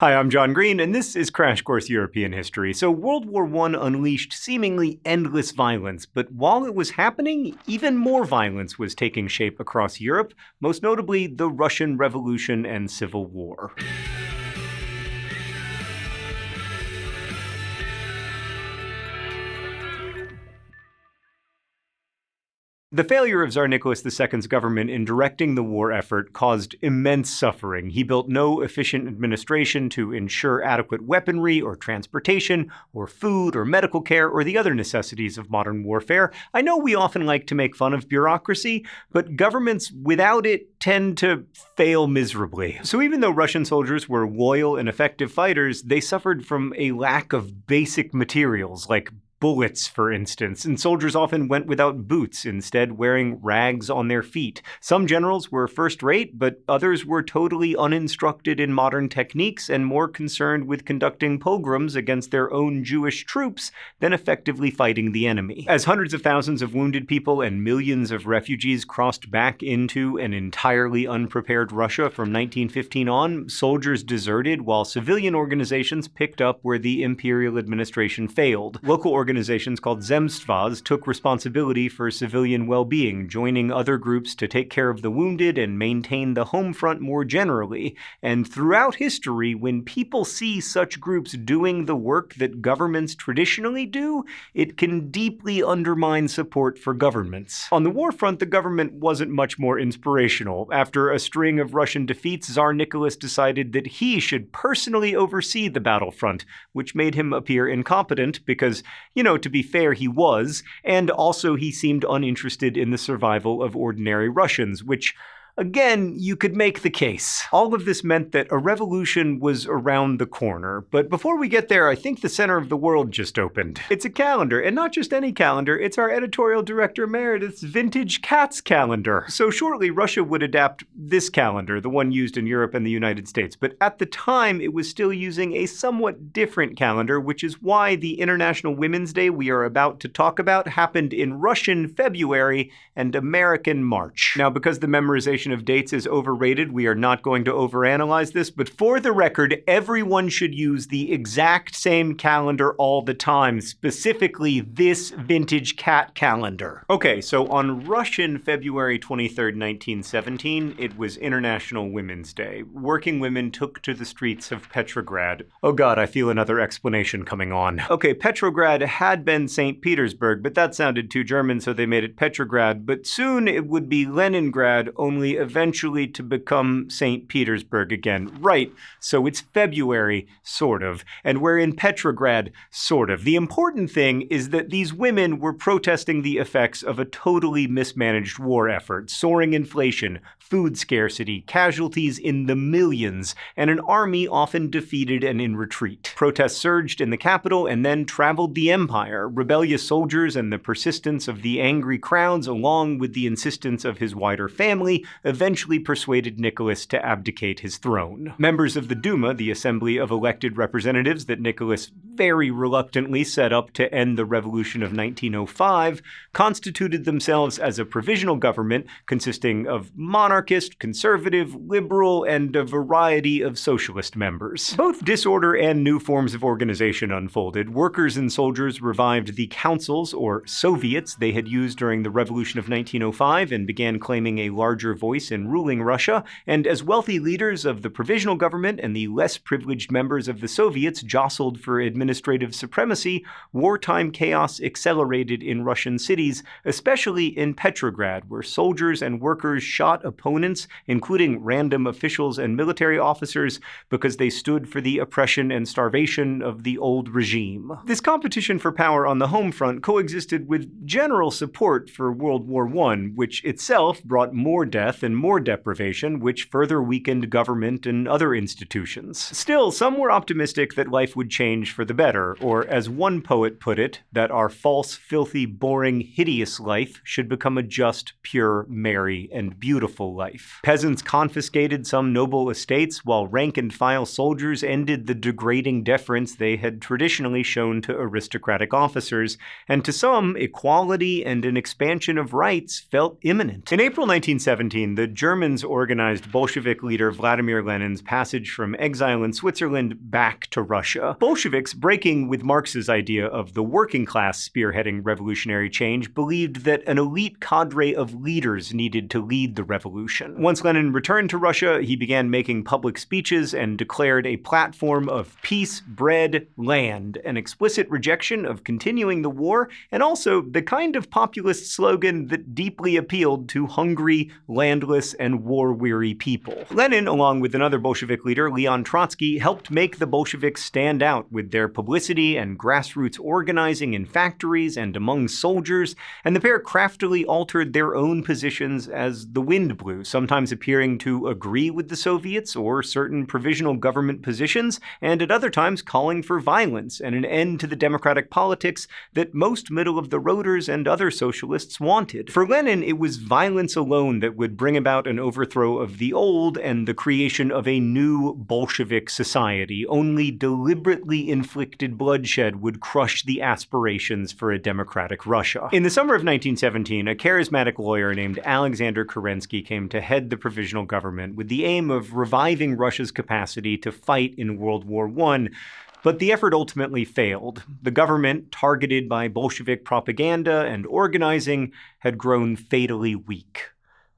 Hi, I'm John Green, and this is Crash Course European History. So World War I unleashed seemingly endless violence, but while it was happening, even more violence was taking shape across Europe, most notably the Russian Revolution and Civil War. The failure of Tsar Nicholas II's government in directing the war effort caused immense suffering. He built no efficient administration to ensure adequate weaponry or transportation or food or medical care or the other necessities of modern warfare. I know we often like to make fun of bureaucracy, but governments without it tend to fail miserably. So even though Russian soldiers were loyal and effective fighters, they suffered from a lack of basic materials like bullets, for instance, and soldiers often went without boots, instead wearing rags on their feet. Some generals were first-rate, but others were totally uninstructed in modern techniques and more concerned with conducting pogroms against their own Jewish troops than effectively fighting the enemy. As hundreds of thousands of wounded people and millions of refugees crossed back into an entirely unprepared Russia from 1915 on, soldiers deserted while civilian organizations picked up where the Imperial administration failed. Local organizations called Zemstvas took responsibility for civilian well-being, joining other groups to take care of the wounded and maintain the home front more generally. And throughout history, when people see such groups doing the work that governments traditionally do, it can deeply undermine support for governments. On the war front, the government wasn't much more inspirational. After a string of Russian defeats, Tsar Nicholas decided that he should personally oversee the battlefront, which made him appear incompetent because, to be fair, he was, and also he seemed uninterested in the survival of ordinary Russians, which, again, you could make the case. All of this meant that a revolution was around the corner. But before we get there, I think the center of the world just opened. It's a calendar, and not just any calendar, it's our editorial director emeritus' vintage cat's calendar. So shortly, Russia would adapt this calendar, the one used in Europe and the United States. But at the time, it was still using a somewhat different calendar, which is why the International Women's Day we are about to talk about happened in Russian February and American March. Now, because the memorization of dates is overrated, we are not going to overanalyze this, but for the record, everyone should use the exact same calendar all the time, specifically this vintage cat calendar. Okay, so on Russian February 23rd, 1917, it was International Women's Day. Working women took to the streets of Petrograd. Oh god, I feel another explanation coming on. Okay, Petrograd had been St. Petersburg, but that sounded too German, so they made it Petrograd, but soon it would be Leningrad, only eventually to become St. Petersburg again. Right, so it's February, sort of, and we're in Petrograd, sort of. The important thing is that these women were protesting the effects of a totally mismanaged war effort, soaring inflation, food scarcity, casualties in the millions, and an army often defeated and in retreat. Protests surged in the capital and then traveled the empire. Rebellious soldiers and the persistence of the angry crowds, along with the insistence of his wider family, eventually persuaded Nicholas to abdicate his throne. Members of the Duma, the assembly of elected representatives that Nicholas very reluctantly set up to end the revolution of 1905, constituted themselves as a provisional government consisting of monarchist, conservative, liberal, and a variety of socialist members. Both disorder and new forms of organization unfolded. Workers and soldiers revived the councils, or Soviets, they had used during the revolution of 1905 and began claiming a larger voice in ruling Russia, and as wealthy leaders of the provisional government and the less privileged members of the Soviets jostled for administrative supremacy, wartime chaos accelerated in Russian cities, especially in Petrograd, where soldiers and workers shot opponents, including random officials and military officers, because they stood for the oppression and starvation of the old regime. This competition for power on the home front coexisted with general support for World War I, which itself brought more death and more deprivation, which further weakened government and other institutions. Still, some were optimistic that life would change for the better, or as one poet put it, that our false, filthy, boring, hideous life should become a just, pure, merry, and beautiful life. Peasants confiscated some noble estates, while rank-and-file soldiers ended the degrading deference they had traditionally shown to aristocratic officers, and to some, equality and an expansion of rights felt imminent. In April 1917, 1917, the Germans organized Bolshevik leader Vladimir Lenin's passage from exile in Switzerland back to Russia. Bolsheviks, breaking with Marx's idea of the working class spearheading revolutionary change, believed that an elite cadre of leaders needed to lead the revolution. Once Lenin returned to Russia, he began making public speeches and declared a platform of peace, bread, land, an explicit rejection of continuing the war, and also the kind of populist slogan that deeply appealed to hungry, landless, and war-weary people. Lenin, along with another Bolshevik leader, Leon Trotsky, helped make the Bolsheviks stand out with their publicity and grassroots organizing in factories and among soldiers, and the pair craftily altered their own positions as the wind blew, sometimes appearing to agree with the Soviets or certain provisional government positions, and at other times calling for violence and an end to the democratic politics that most middle-of-the-roaders and other socialists wanted. For Lenin, it was violence alone that would bring about an overthrow of the old and the creation of a new Bolshevik society. Only deliberately inflicted bloodshed would crush the aspirations for a democratic Russia. In the summer of 1917, a charismatic lawyer named Alexander Kerensky came to head the provisional government with the aim of reviving Russia's capacity to fight in World War I. But the effort ultimately failed. The government, targeted by Bolshevik propaganda and organizing, had grown fatally weak.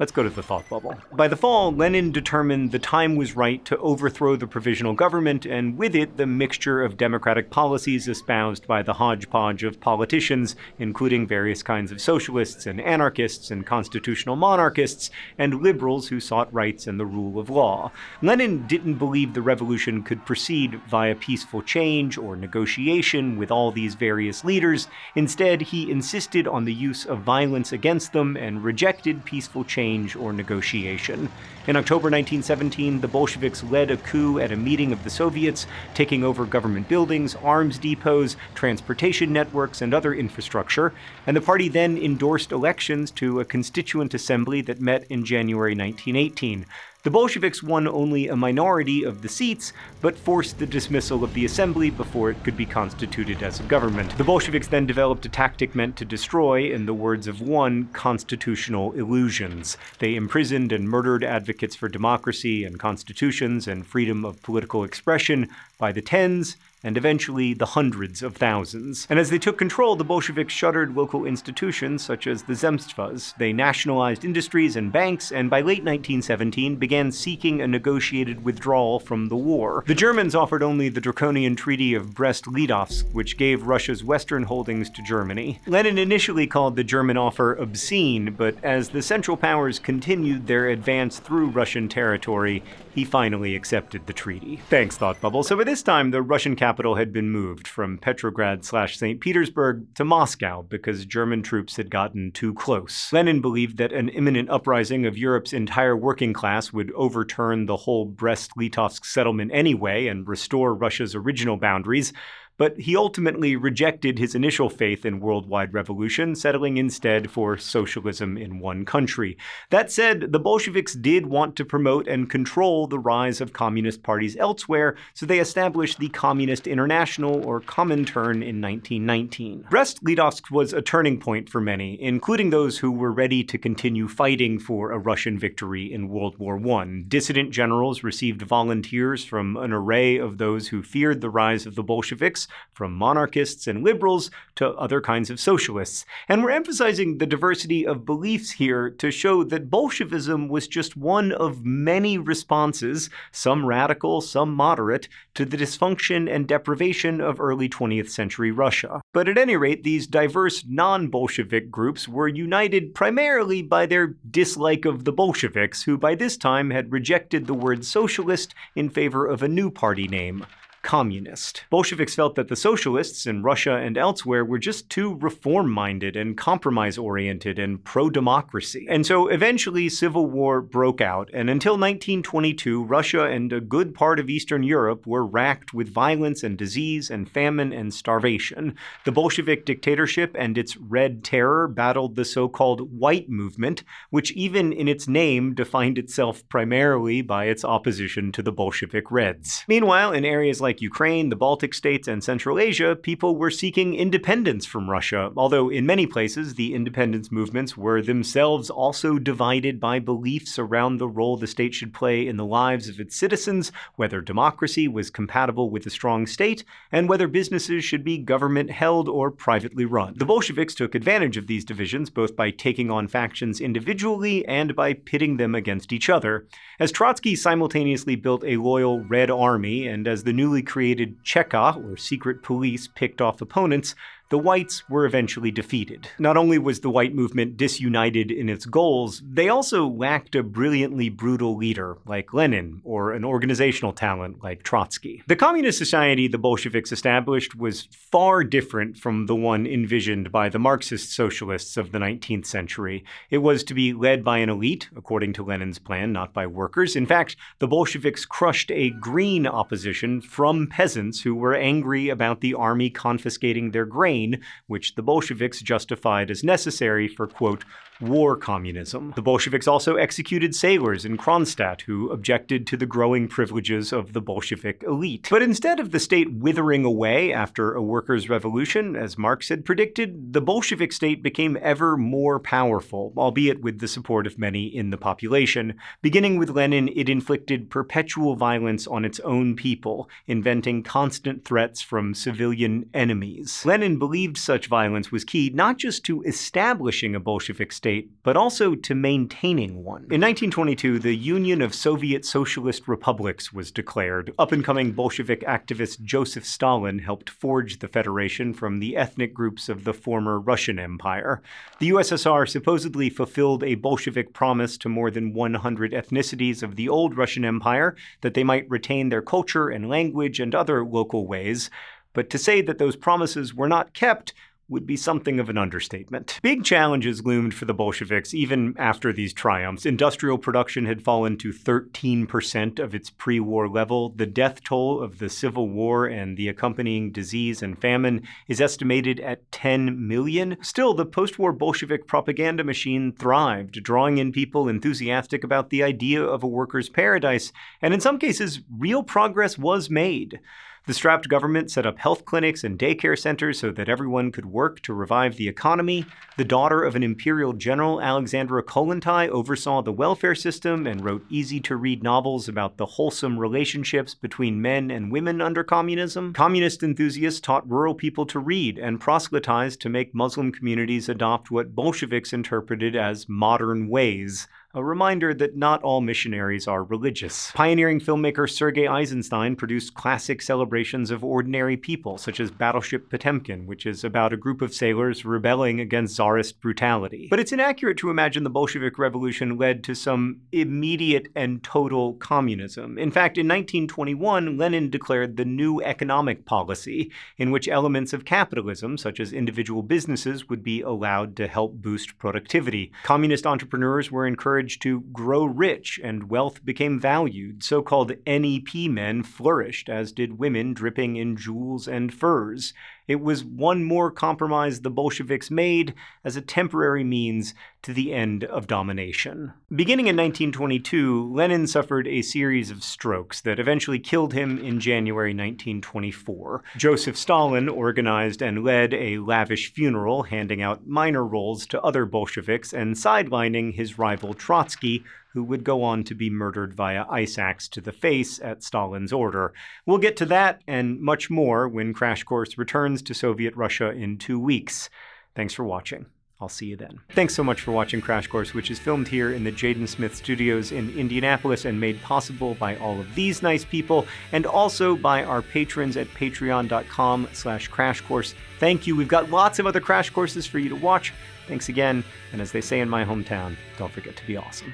Let's go to the thought bubble. By the fall, Lenin determined the time was right to overthrow the provisional government, and with it, the mixture of democratic policies espoused by the hodgepodge of politicians, including various kinds of socialists and anarchists and constitutional monarchists, and liberals who sought rights and the rule of law. Lenin didn't believe the revolution could proceed via peaceful change or negotiation with all these various leaders. Instead, he insisted on the use of violence against them and rejected peaceful change or negotiation. In October 1917, the Bolsheviks led a coup at a meeting of the Soviets, taking over government buildings, arms depots, transportation networks, and other infrastructure, and the party then endorsed elections to a constituent assembly that met in January 1918. The Bolsheviks won only a minority of the seats, but forced the dismissal of the assembly before it could be constituted as a government. The Bolsheviks then developed a tactic meant to destroy, in the words of one, constitutional illusions. They imprisoned and murdered advocates for democracy and constitutions and freedom of political expression by the tens, and eventually the hundreds of thousands. And as they took control, the Bolsheviks shuttered local institutions such as the zemstvas. They nationalized industries and banks, and by late 1917 began seeking a negotiated withdrawal from the war. The Germans offered only the draconian Treaty of Brest-Litovsk, which gave Russia's western holdings to Germany. Lenin initially called the German offer obscene, but as the Central Powers continued their advance through Russian territory, he finally accepted the treaty. Thanks, Thought Bubble. So by this time, the Russian capital had been moved from Petrograd/St. Petersburg to Moscow because German troops had gotten too close. Lenin believed that an imminent uprising of Europe's entire working class would overturn the whole Brest-Litovsk settlement anyway and restore Russia's original boundaries. But he ultimately rejected his initial faith in worldwide revolution, settling instead for socialism in one country. That said, the Bolsheviks did want to promote and control the rise of communist parties elsewhere, so they established the Communist International, or Comintern, in 1919. Brest-Litovsk was a turning point for many, including those who were ready to continue fighting for a Russian victory in World War I. Dissident generals received volunteers from an array of those who feared the rise of the Bolsheviks, from monarchists and liberals to other kinds of socialists. And we're emphasizing the diversity of beliefs here to show that Bolshevism was just one of many responses, some radical, some moderate, to the dysfunction and deprivation of early 20th century Russia. But at any rate, these diverse non-Bolshevik groups were united primarily by their dislike of the Bolsheviks, who by this time had rejected the word socialist in favor of a new party name: communist. Bolsheviks felt that the socialists in Russia and elsewhere were just too reform-minded and compromise-oriented and pro-democracy. And so eventually civil war broke out, and until 1922, Russia and a good part of Eastern Europe were racked with violence and disease and famine and starvation. The Bolshevik dictatorship and its Red Terror battled the so-called White Movement, which even in its name defined itself primarily by its opposition to the Bolshevik Reds. Meanwhile, in areas like like Ukraine, the Baltic states, and Central Asia, people were seeking independence from Russia, although in many places the independence movements were themselves also divided by beliefs around the role the state should play in the lives of its citizens, whether democracy was compatible with a strong state, and whether businesses should be government-held or privately run. The Bolsheviks took advantage of these divisions both by taking on factions individually and by pitting them against each other. As Trotsky simultaneously built a loyal Red Army, and as the newly created Cheka, or secret police, picked off opponents, the whites were eventually defeated. Not only was the white movement disunited in its goals, they also lacked a brilliantly brutal leader like Lenin, or an organizational talent like Trotsky. The communist society the Bolsheviks established was far different from the one envisioned by the Marxist socialists of the 19th century. It was to be led by an elite, according to Lenin's plan, not by workers. In fact, the Bolsheviks crushed a green opposition from peasants who were angry about the army confiscating their grain, which the Bolsheviks justified as necessary for, quote, war communism. The Bolsheviks also executed sailors in Kronstadt who objected to the growing privileges of the Bolshevik elite. But instead of the state withering away after a workers' revolution, as Marx had predicted, the Bolshevik state became ever more powerful, albeit with the support of many in the population. Beginning with Lenin, it inflicted perpetual violence on its own people, inventing constant threats from civilian enemies. Lenin believed such violence was key not just to establishing a Bolshevik state, but also to maintaining one. In 1922, the Union of Soviet Socialist Republics was declared. Up-and-coming Bolshevik activist Joseph Stalin helped forge the federation from the ethnic groups of the former Russian Empire. The USSR supposedly fulfilled a Bolshevik promise to more than 100 ethnicities of the old Russian Empire that they might retain their culture and language and other local ways. But to say that those promises were not kept would be something of an understatement. Big challenges loomed for the Bolsheviks even after these triumphs. Industrial production had fallen to 13% of its pre-war level. The death toll of the Civil War and the accompanying disease and famine is estimated at 10 million. Still, the post-war Bolshevik propaganda machine thrived, drawing in people enthusiastic about the idea of a workers' paradise, and in some cases, real progress was made. The strapped government set up health clinics and daycare centers so that everyone could work to revive the economy. The daughter of an imperial general, Alexandra Kollontai, oversaw the welfare system and wrote easy-to-read novels about the wholesome relationships between men and women under communism. Communist enthusiasts taught rural people to read and proselytized to make Muslim communities adopt what Bolsheviks interpreted as modern ways, a reminder that not all missionaries are religious. Pioneering filmmaker Sergei Eisenstein produced classic celebrations of ordinary people, such as Battleship Potemkin, which is about a group of sailors rebelling against Tsarist brutality. But it's inaccurate to imagine the Bolshevik Revolution led to some immediate and total communism. In fact, in 1921, Lenin declared the new economic policy, in which elements of capitalism, such as individual businesses, would be allowed to help boost productivity. Communist entrepreneurs were encouraged to grow rich, and wealth became valued. So-called NEP men flourished, as did women dripping in jewels and furs. It was one more compromise the Bolsheviks made as a temporary means to the end of domination. Beginning in 1922, Lenin suffered a series of strokes that eventually killed him in January 1924. Joseph Stalin organized and led a lavish funeral, handing out minor roles to other Bolsheviks and sidelining his rival Trotsky, who would go on to be murdered via ice axe to the face at Stalin's order. We'll get to that and much more when Crash Course returns to Soviet Russia in 2 weeks. Thanks for watching. I'll see you then. Thanks so much for watching Crash Course, which is filmed here in the Jaden Smith Studios in Indianapolis and made possible by all of these nice people and also by our patrons at patreon.com/crashcourse. Thank you. We've got lots of other Crash Courses for you to watch. Thanks again, and as they say in my hometown, don't forget to be awesome.